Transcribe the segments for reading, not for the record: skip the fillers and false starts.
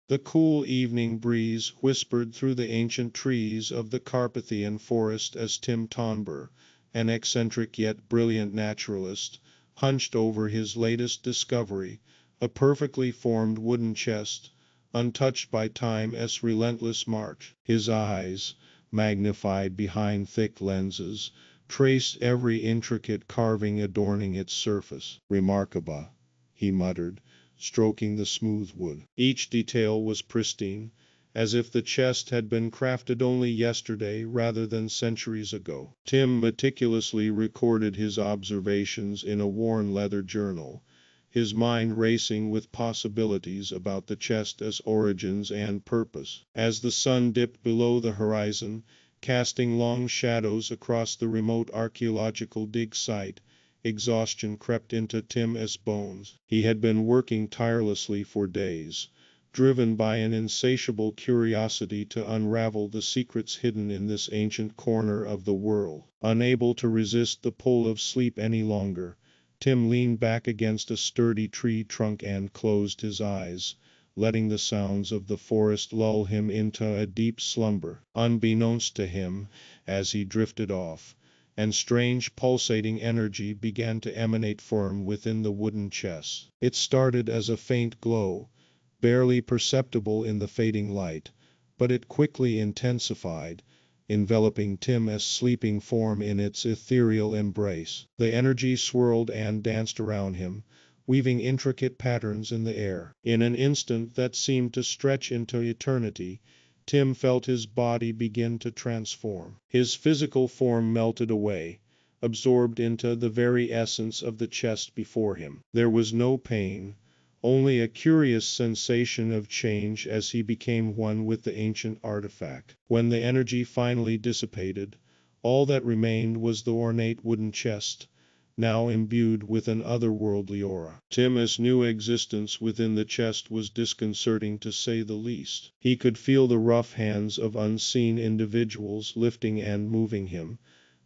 The cool evening breeze whispered through the ancient trees of the Carpathian forest as Tim Tonber, an eccentric yet brilliant naturalist, hunched over his latest discovery, a perfectly formed wooden chest, untouched by time's relentless march. His eyes, magnified behind thick lenses, traced every intricate carving adorning its surface. "Remarkable," he muttered, stroking the smooth wood. Each detail was pristine, as if the chest had been crafted only yesterday rather than centuries ago. Tim meticulously recorded his observations in a worn leather journal, his mind racing with possibilities about the chest's origins and purpose. As the sun dipped below the horizon, casting long shadows across the remote archaeological dig site, exhaustion crept into Tim's bones. He had been working tirelessly for days, driven by an insatiable curiosity to unravel the secrets hidden in this ancient corner of the world. Unable to resist the pull of sleep any longer, Tim leaned back against a sturdy tree trunk and closed his eyes, letting the sounds of the forest lull him into a deep slumber. Unbeknownst to him, as he drifted off, and strange pulsating energy began to emanate from within the wooden chest. It started as a faint glow, barely perceptible in the fading light, but it quickly intensified, enveloping Tim's sleeping form in its ethereal embrace. The energy swirled and danced around him, weaving intricate patterns in the air. In an instant that seemed to stretch into eternity, Tim felt his body begin to transform. His physical form melted away, absorbed into the very essence of the chest before him. There was no pain, only a curious sensation of change as he became one with the ancient artifact. When the energy finally dissipated, all that remained was the ornate wooden chest, now imbued with an otherworldly aura. Tim's new existence within the chest was disconcerting to say the least. He could feel the rough hands of unseen individuals lifting and moving him,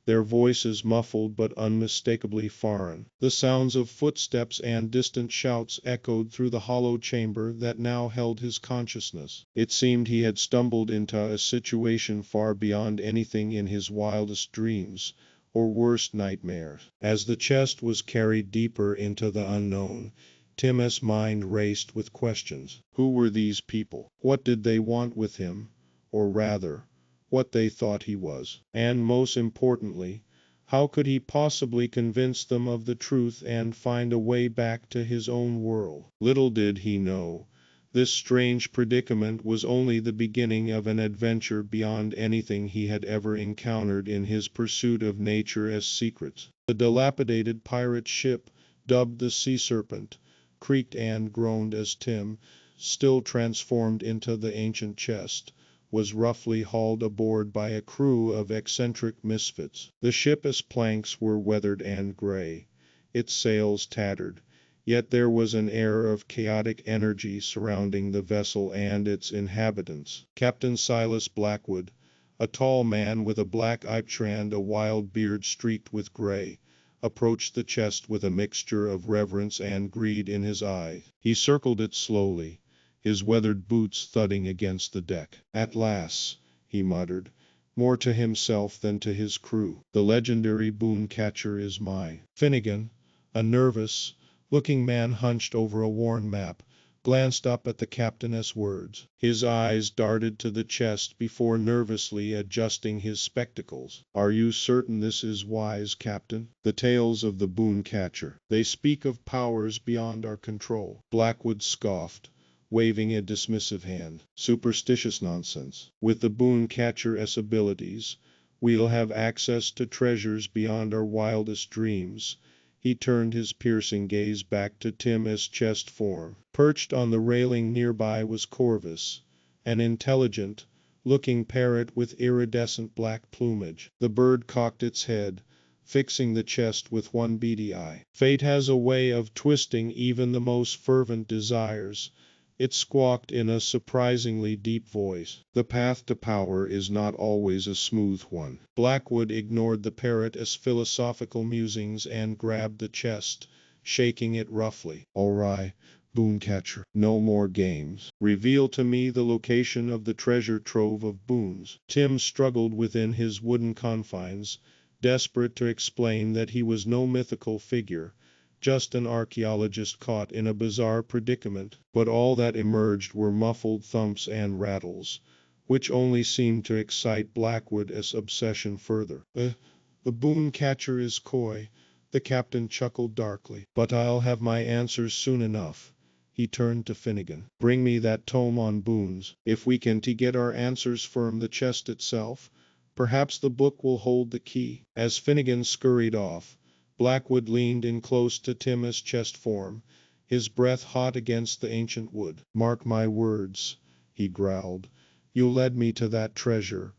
their voices muffled but unmistakably foreign. The sounds of footsteps and distant shouts echoed through the hollow chamber that now held his consciousness. It seemed he had stumbled into a situation far beyond anything in his wildest dreams, or worst nightmares. As the chest was carried deeper into the unknown, Tim's mind raced with questions. Who were these people? What did they want with him? Or rather, what they thought he was. And most importantly, how could he possibly convince them of the truth and find a way back to his own world? Little did he know, this strange predicament was only the beginning of an adventure beyond anything he had ever encountered in his pursuit of nature's secrets. The dilapidated pirate ship, dubbed the Sea Serpent, creaked and groaned as Tim, still transformed into the ancient chest, was roughly hauled aboard by a crew of eccentric misfits. The ship's planks were weathered and gray, its sails tattered, yet there was an air of chaotic energy surrounding the vessel and its inhabitants. Captain Silas Blackwood, a tall man with a black eye and a wild beard streaked with gray, approached the chest with a mixture of reverence and greed in his eye. He circled it slowly, his weathered boots thudding against the deck. "At last," he muttered, more to himself than to his crew. "The legendary boon catcher is mine." Finnegan, a nervous-looking man hunched over a worn map, glanced up at the captain's words. His eyes darted to the chest before nervously adjusting his spectacles. "Are you certain this is wise, Captain? The tales of the boon catcher. They speak of powers beyond our control." Blackwood scoffed, waving a dismissive hand. "Superstitious nonsense. With the boon catcher's abilities, we'll have access to treasures beyond our wildest dreams." He turned his piercing gaze back to Tim's chest form. Perched on the railing nearby was Corvus, an intelligent-looking parrot with iridescent black plumage. The bird cocked its head, fixing the chest with one beady eye. "Fate has a way of twisting even the most fervent desires," it squawked in a surprisingly deep voice. "The path to power is not always a smooth one." Blackwood ignored the parrot's philosophical musings and grabbed the chest, shaking it roughly. "All right, Booncatcher. No more games. Reveal to me the location of the treasure trove of boons. Tim struggled within his wooden confines, desperate to explain that he was no mythical figure, just an archaeologist caught in a bizarre predicament. But all that emerged were muffled thumps and rattles, which only seemed to excite Blackwood's obsession further. The boon catcher is coy, the captain chuckled darkly. But I'll have my answers soon enough. He turned to Finnegan. Bring me that tome on boons. If we can get our answers from the chest itself, perhaps the book will hold the key. As Finnegan scurried off, Blackwood leaned in close to Tim's chest form, his breath hot against the ancient wood. Mark my words, he growled. You'll lead me to that treasure,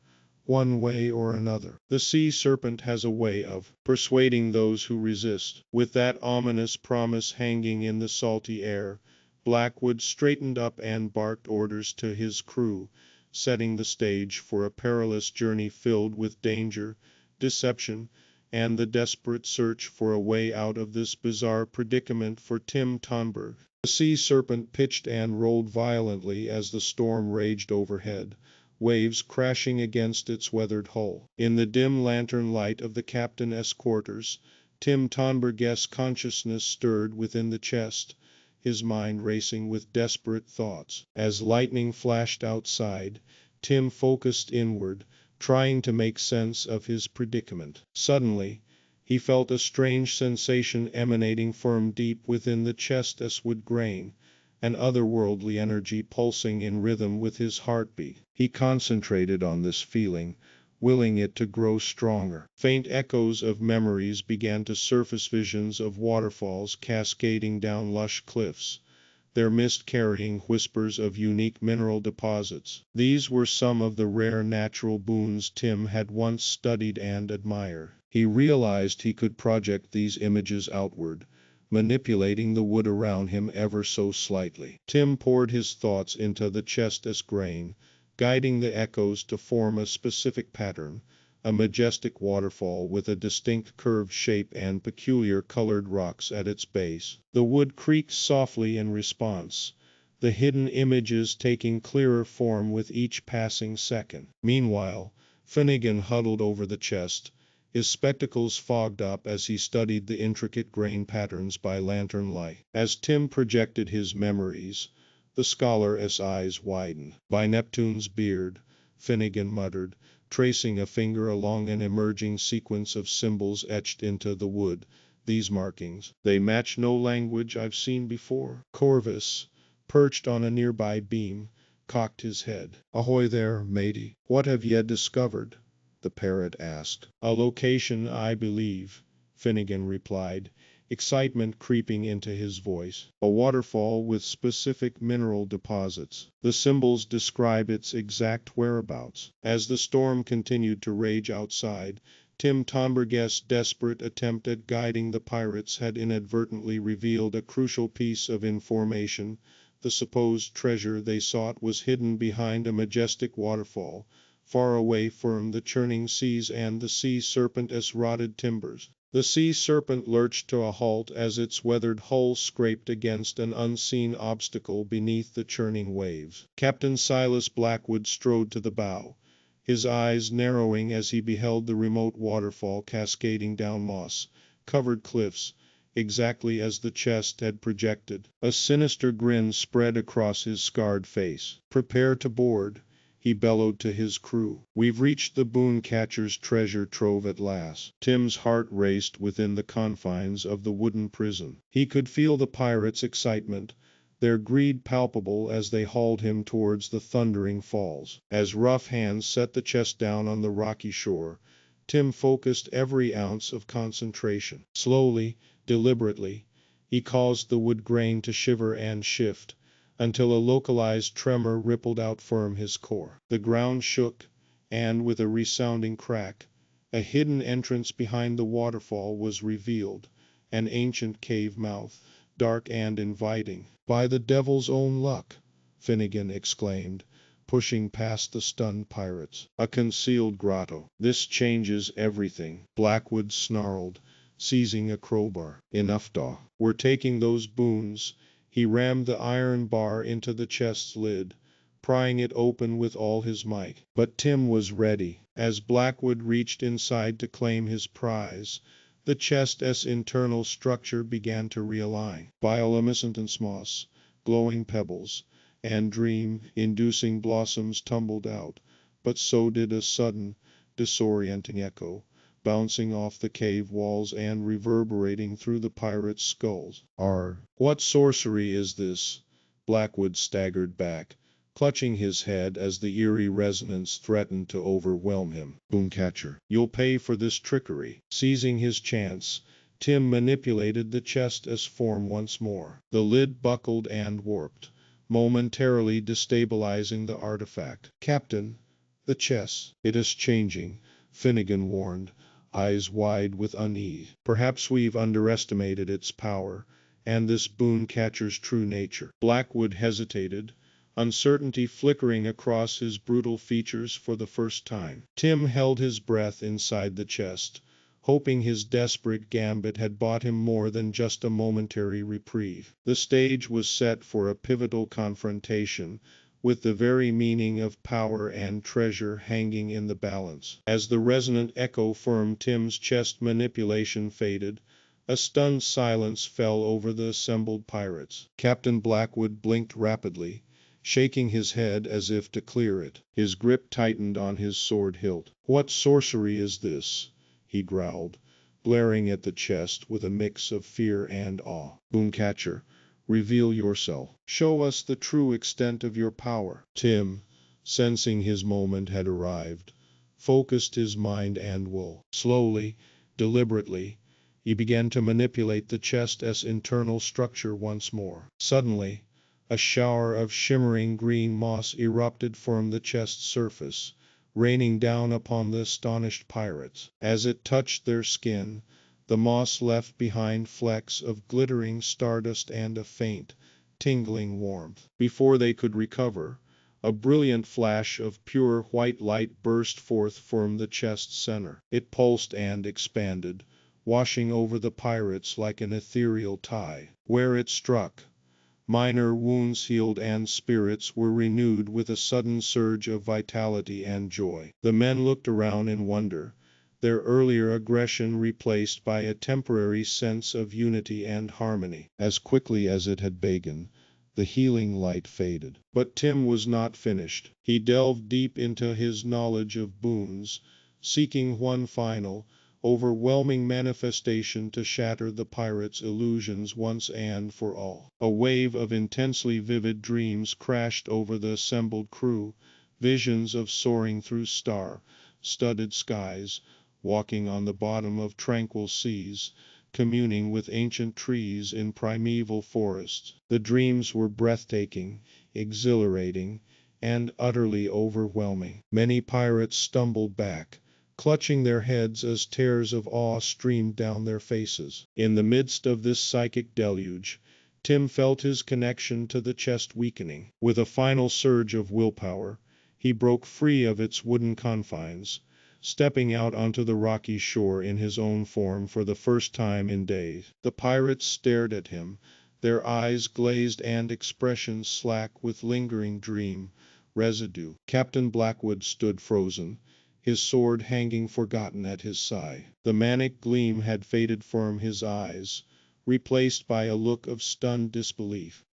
one way or another. The sea serpent has a way of persuading those who resist. With that ominous promise hanging in the salty air, Blackwood straightened up and barked orders to his crew, setting the stage for a perilous journey filled with danger, deception, and the desperate search for a way out of this bizarre predicament for Tim Tonberg. The sea serpent pitched and rolled violently as the storm raged overhead, waves crashing against its weathered hull. In the dim lantern light of the captain's quarters, Tim Tonberg's consciousness stirred within the chest, his mind racing with desperate thoughts. As lightning flashed outside, Tim focused inward, trying to make sense of his predicament. Suddenly, he felt a strange sensation emanating from deep within the chest as wood grain, an otherworldly energy pulsing in rhythm with his heartbeat. He concentrated on this feeling, willing it to grow stronger. Faint echoes of memories began to surface, visions of waterfalls cascading down lush cliffs, their mist carrying whispers of unique mineral deposits. These were some of the rare natural boons Tim had once studied and admired. He realized he could project these images outward, manipulating the wood around him ever so slightly. Tim poured his thoughts into the chest as grain, guiding the echoes to form a specific pattern, a majestic waterfall with a distinct curved shape and peculiar colored rocks at its base. The wood creaked softly in response, the hidden images taking clearer form with each passing second. Meanwhile, Finnegan huddled over the chest, his spectacles fogged up as he studied the intricate grain patterns by lantern light. As Tim projected his memories, the scholar's eyes widened. By Neptune's beard, Finnegan muttered, tracing a finger along an emerging sequence of symbols etched into the wood. These markings, they match no language I've seen before. Corvus, perched on a nearby beam, cocked his head. Ahoy there, matey. What have ye discovered? The parrot asked. A location, I believe, Finnegan replied, excitement creeping into his voice. A waterfall with specific mineral deposits. The symbols describe its exact whereabouts. As the storm continued to rage outside, Tim Tonberg's desperate attempt at guiding the pirates had inadvertently revealed a crucial piece of information. The supposed treasure they sought was hidden behind a majestic waterfall, far away from the churning seas and the sea serpent's rotted timbers. The sea serpent lurched to a halt as its weathered hull scraped against an unseen obstacle beneath the churning waves. Captain Silas Blackwood strode to the bow, his eyes narrowing as he beheld the remote waterfall cascading down moss-covered cliffs, exactly as the chest had projected. A sinister grin spread across his scarred face. Prepare to board, he bellowed to his crew. We've reached the boon catcher's treasure trove at last. Tim's heart raced within the confines of the wooden prison. He could feel the pirates' excitement, their greed palpable as they hauled him towards the thundering falls. As rough hands set the chest down on the rocky shore, Tim focused every ounce of concentration. Slowly, deliberately, he caused the wood grain to shiver and shift, until a localized tremor rippled out from his core. The ground shook, and with a resounding crack, a hidden entrance behind the waterfall was revealed, an ancient cave mouth, dark and inviting. By the devil's own luck, Finnegan exclaimed, pushing past the stunned pirates. A concealed grotto. This changes everything, Blackwood snarled, seizing a crowbar. Enough, Daw. We're taking those boons, He rammed the iron bar into the chest's lid, prying it open with all his might. But Tim was ready. As Blackwood reached inside to claim his prize, the chest's internal structure began to realign. Bioluminescent moss, glowing pebbles, and dream-inducing blossoms tumbled out, but so did a sudden, disorienting echo, bouncing off the cave walls and reverberating through the pirates' skulls. What sorcery is this? Blackwood staggered back, clutching his head as the eerie resonance threatened to overwhelm him. Booncatcher, you'll pay for this trickery. Seizing his chance, Tim manipulated the chest's form once more. The lid buckled and warped, momentarily destabilizing the artifact. Captain, the chest. It is changing, Finnegan warned, eyes wide with unease. Perhaps we've underestimated its power, and this boon catcher's true nature. Blackwood hesitated, uncertainty flickering across his brutal features for the first time. Tim held his breath inside the chest, hoping his desperate gambit had bought him more than just a momentary reprieve. The stage was set for a pivotal confrontation, with the very meaning of power and treasure hanging in the balance. As the resonant echo from Tim's chest manipulation faded, a stunned silence fell over the assembled pirates. Captain Blackwood blinked rapidly, shaking his head as if to clear it. His grip tightened on his sword hilt. What sorcery is this? He growled, glaring at the chest with a mix of fear and awe. Booncatcher, reveal yourself. Show us the true extent of your power. Tim, sensing his moment had arrived, focused his mind and will. Slowly, deliberately, he began to manipulate the chest's internal structure once more. Suddenly, a shower of shimmering green moss erupted from the chest's surface, raining down upon the astonished pirates. As it touched their skin, the moss left behind flecks of glittering stardust and a faint, tingling warmth. Before they could recover, a brilliant flash of pure white light burst forth from the chest's center. It pulsed and expanded, washing over the pirates like an ethereal tide. Where it struck, minor wounds healed and spirits were renewed with a sudden surge of vitality and joy. The men looked around in wonder, their earlier aggression replaced by a temporary sense of unity and harmony. As quickly as it had begun, the healing light faded. But Tim was not finished. He delved deep into his knowledge of boons, seeking one final, overwhelming manifestation to shatter the pirates' illusions once and for all. A wave of intensely vivid dreams crashed over the assembled crew, visions of soaring through star-studded skies, walking on the bottom of tranquil seas, communing with ancient trees in primeval forests. The dreams were breathtaking, exhilarating, and utterly overwhelming. Many pirates stumbled back, clutching their heads as tears of awe streamed down their faces. In the midst of this psychic deluge, Tim felt his connection to the chest weakening. With a final surge of willpower, he broke free of its wooden confines, stepping out onto the rocky shore in his own form for the first time in days. The pirates stared at him, their eyes glazed and expressions slack with lingering dream residue. Captain Blackwood stood frozen, his sword hanging forgotten at his side. The manic gleam had faded from his eyes, replaced by a look of stunned disbelief.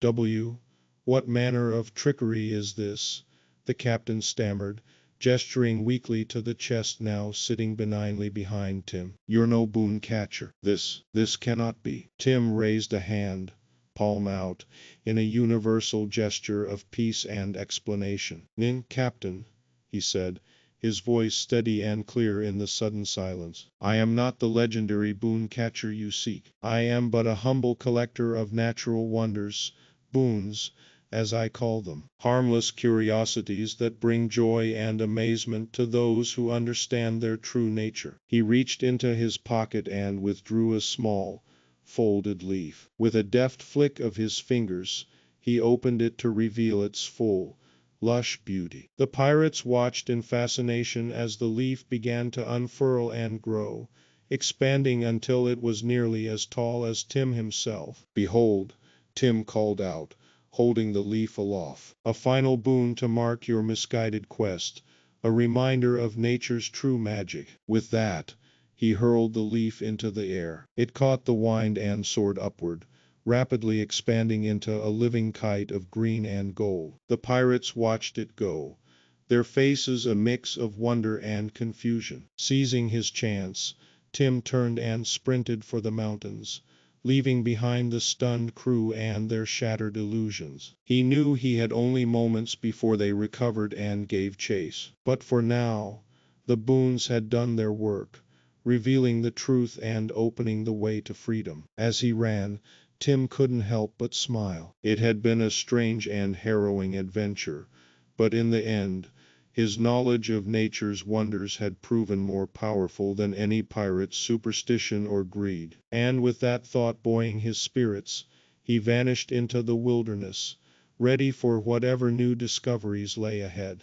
What manner of trickery is this? The captain stammered, gesturing weakly to the chest now sitting benignly behind Tim. You're no boon catcher. This cannot be. Tim raised a hand, palm out, in a universal gesture of peace and explanation. Captain, he said, his voice steady and clear in the sudden silence. I am not the legendary boon catcher you seek. I am but a humble collector of natural wonders, boons, as I call them, harmless curiosities that bring joy and amazement to those who understand their true nature. He reached into his pocket and withdrew a small, folded leaf. With a deft flick of his fingers, he opened it to reveal its full, lush beauty. The pirates watched in fascination as the leaf began to unfurl and grow, expanding until it was nearly as tall as Tim himself. Behold, Tim called out, holding the leaf aloft. A final boon to mark your misguided quest, a reminder of nature's true magic. With that, he hurled the leaf into the air. It caught the wind and soared upward, rapidly expanding into a living kite of green and gold. The pirates watched it go, their faces a mix of wonder and confusion. Seizing his chance, Tim turned and sprinted for the mountains, leaving behind the stunned crew and their shattered illusions. He knew he had only moments before they recovered and gave chase. But for now, the Boons had done their work, revealing the truth and opening the way to freedom. As he ran, Tim couldn't help but smile. It had been a strange and harrowing adventure, but in the end, his knowledge of nature's wonders had proven more powerful than any pirate's superstition or greed. And with that thought buoying his spirits, he vanished into the wilderness, ready for whatever new discoveries lay ahead.